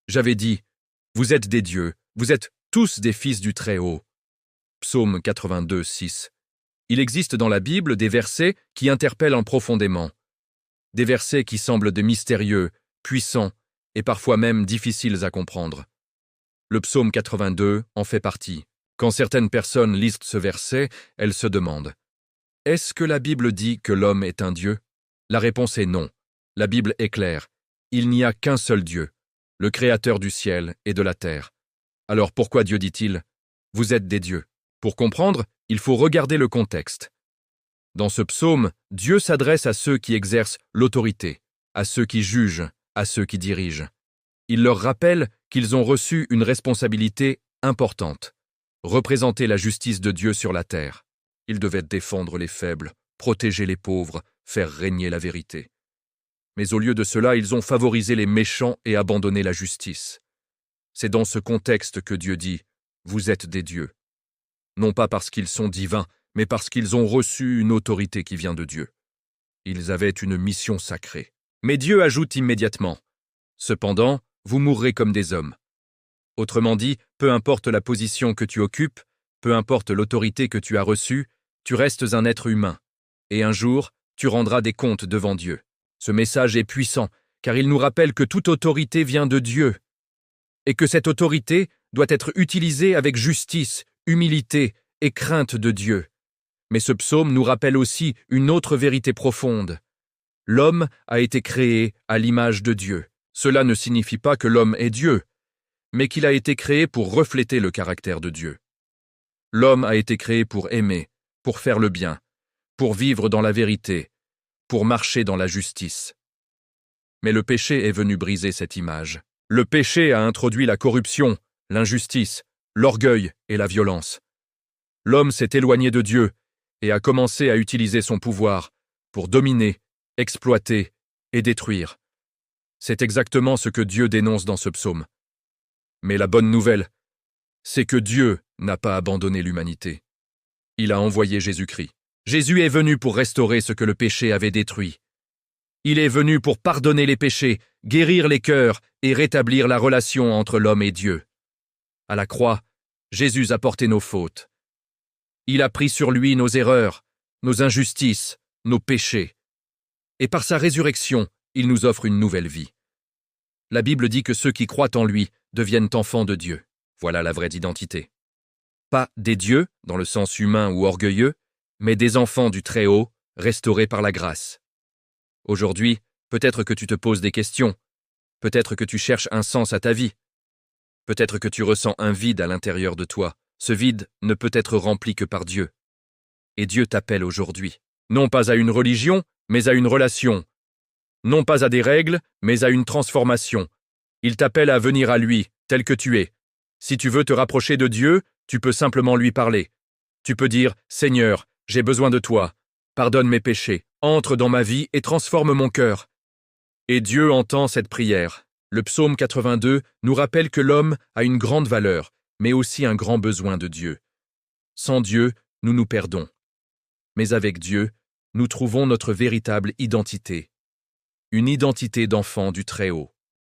J'avais dit, vous êtes des dieux, vous êtes tous des fils du Très-Haut. Psaume 82, 6. Il existe dans la Bible des versets qui interpellent profondément. Des versets qui semblent de mystérieux, puissants et parfois même difficiles à comprendre. Le psaume 82 en fait partie. Quand certaines personnes lisent ce verset, elles se demandent « Est-ce que la Bible dit que l'homme est un Dieu ?» La réponse est non. La Bible est claire. Il n'y a qu'un seul Dieu, le Créateur du ciel et de la terre. Alors pourquoi Dieu dit-il « Vous êtes des dieux » ? Pour comprendre, il faut regarder le contexte. Dans ce psaume, Dieu s'adresse à ceux qui exercent l'autorité, à ceux qui jugent, à ceux qui dirigent. Il leur rappelle qu'ils ont reçu une responsabilité importante, représenter la justice de Dieu sur la terre. Ils devaient défendre les faibles, protéger les pauvres, faire régner la vérité. Mais au lieu de cela, ils ont favorisé les méchants et abandonné la justice. C'est dans ce contexte que Dieu dit « Vous êtes des dieux ». Non pas parce qu'ils sont divins, mais parce qu'ils ont reçu une autorité qui vient de Dieu. Ils avaient une mission sacrée. Mais Dieu ajoute immédiatement « Cependant, vous mourrez comme des hommes ». Autrement dit, peu importe la position que tu occupes, peu importe l'autorité que tu as reçue, tu restes un être humain. Et un jour, tu rendras des comptes devant Dieu. Ce message est puissant, car il nous rappelle que toute autorité vient de Dieu, et que cette autorité doit être utilisée avec justice, humilité et crainte de Dieu. Mais ce psaume nous rappelle aussi une autre vérité profonde. L'homme a été créé à l'image de Dieu. Cela ne signifie pas que l'homme est Dieu, mais qu'il a été créé pour refléter le caractère de Dieu. L'homme a été créé pour aimer, pour faire le bien, pour vivre dans la vérité, pour marcher dans la justice. Mais le péché est venu briser cette image. Le péché a introduit la corruption, l'injustice, l'orgueil et la violence. L'homme s'est éloigné de Dieu et a commencé à utiliser son pouvoir pour dominer, exploiter et détruire. C'est exactement ce que Dieu dénonce dans ce psaume. Mais la bonne nouvelle, c'est que Dieu n'a pas abandonné l'humanité. Il a envoyé Jésus-Christ. Jésus est venu pour restaurer ce que le péché avait détruit. Il est venu pour pardonner les péchés, guérir les cœurs et rétablir la relation entre l'homme et Dieu. À la croix, Jésus a porté nos fautes. Il a pris sur lui nos erreurs, nos injustices, nos péchés. Et par sa résurrection, il nous offre une nouvelle vie. La Bible dit que ceux qui croient en lui deviennent enfants de Dieu. Voilà la vraie identité. Pas des dieux, dans le sens humain ou orgueilleux, mais des enfants du Très-Haut, restaurés par la grâce. Aujourd'hui, peut-être que tu te poses des questions, peut-être que tu cherches un sens à ta vie, peut-être que tu ressens un vide à l'intérieur de toi. Ce vide ne peut être rempli que par Dieu. Et Dieu t'appelle aujourd'hui, non pas à une religion, mais à une relation. Non pas à des règles, mais à une transformation. Il t'appelle à venir à lui, tel que tu es. Si tu veux te rapprocher de Dieu, tu peux simplement lui parler. Tu peux dire « Seigneur, j'ai besoin de toi. Pardonne mes péchés. Entre dans ma vie et transforme mon cœur. » Et Dieu entend cette prière. Le psaume 82 nous rappelle que l'homme a une grande valeur, mais aussi un grand besoin de Dieu. Sans Dieu, nous nous perdons. Mais avec Dieu, nous trouvons notre véritable identité. Une identité d'enfant du Très-Haut.